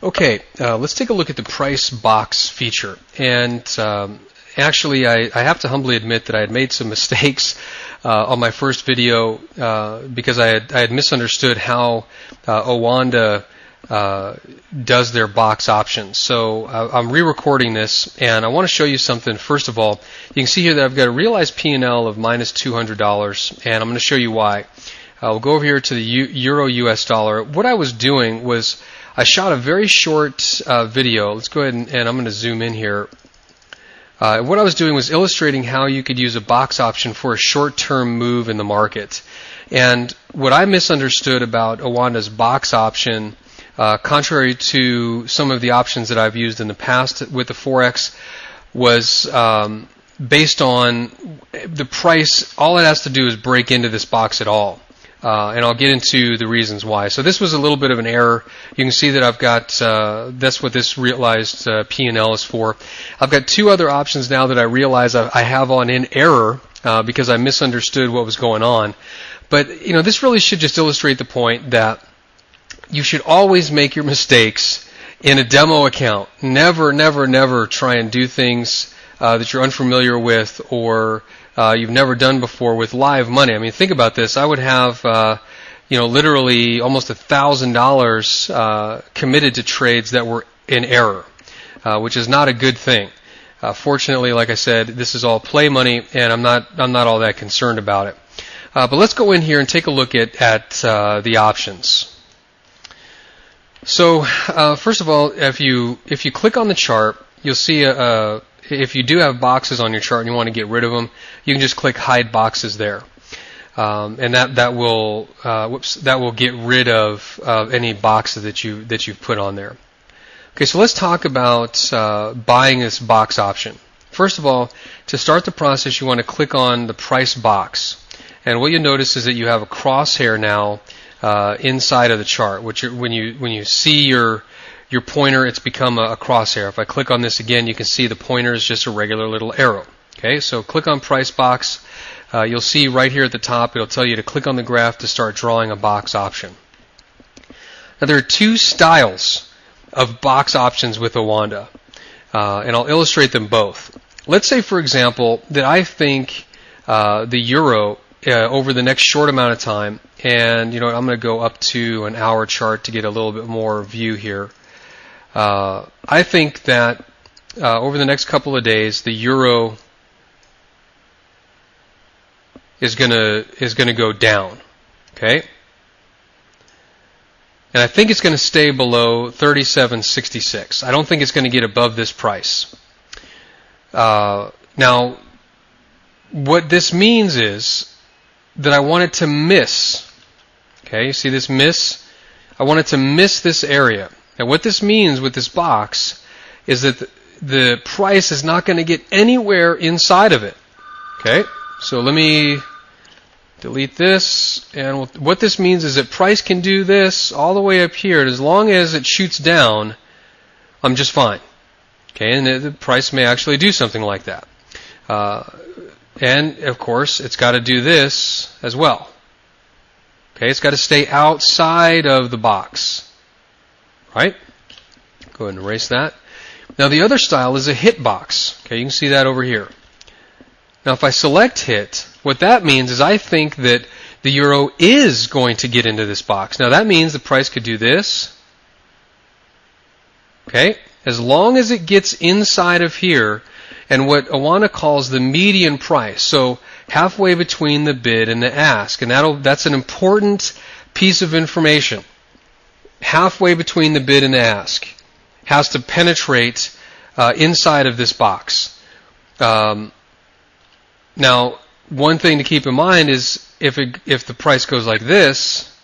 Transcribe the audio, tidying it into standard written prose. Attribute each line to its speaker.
Speaker 1: Okay, let's take a look at the price box feature. And actually, I have to humbly admit that I had made some mistakes on my first video because I had misunderstood how Owanda does their box options. So I'm re-recording this, and I want to show you something. First of all, you can see here that I've got a realized P&L of minus $200, and I'm going to show you why. We'll go over here to the Euro US dollar. What I was doing was I shot a very short video. Let's go ahead and I'm going to zoom in here. What I was doing was illustrating how you could use a box option for a short-term move in the market. And what I misunderstood about Owanda's box option, contrary to some of the options that I've used in the past with the Forex, was based on the price. All it has to do is break into this box at all. And I'll get into the reasons why. So this was a little bit of an error. You can see that I've got, that's what this realized P&L is for. I've got two other options now that I realize I have on in error because I misunderstood what was going on. But, you know, this really should just illustrate the point that you should always make your mistakes in a demo account. Never, never, never try and do things that you're unfamiliar with or you've never done before with live money. I mean, think about this. I would have, literally almost $1,000 committed to trades that were in error, which is not a good thing. Fortunately, like I said, this is all play money, and I'm not all that concerned about it. But let's go in here and take a look at the options. So, first of all, if you click on the chart, you'll see if you do have boxes on your chart and you want to get rid of them, you can just click hide boxes there, and that will get rid of any boxes that you've put on there. Okay, so let's talk about buying this box option. First of all, to start the process, you want to click on the price box, and what you'll notice is that you have a crosshair now inside of the chart, which when you see your pointer, it's become a crosshair. If I click on this again, you can see the pointer is just a regular little arrow. Okay, so click on price box. You'll see right here at the top, it'll tell you to click on the graph to start drawing a box option. Now there are two styles of box options with Owanda, and I'll illustrate them both. Let's say, for example, that I think the euro over the next short amount of time, and I'm going to go up to an hour chart to get a little bit more view here. I think that over the next couple of days, the euro is gonna go down. Okay, and I think it's going to stay below 37.66. I don't think it's going to get above this price. Now, what this means is that I want it to miss. Okay, you see this miss? I want it to miss this area. And what this means with this box is that the price is not going to get anywhere inside of it. Okay, so let me delete this. And what this means is that price can do this all the way up here. And as long as it shoots down, I'm just fine. Okay, and the price may actually do something like that. And, of course, it's got to do this as well. Okay, it's got to stay outside of the box. Right? Go ahead and erase that. Now the other style is a hit box. Okay, you can see that over here. Now if I select hit, what that means is I think that the euro is going to get into this box. Now that means the price could do this. Okay, as long as it gets inside of here, and what Owanda calls the median price, so halfway between the bid and the ask, and that's an important piece of information. Halfway between the bid and the ask has to penetrate inside of this box. Now, one thing to keep in mind is if the price goes like this,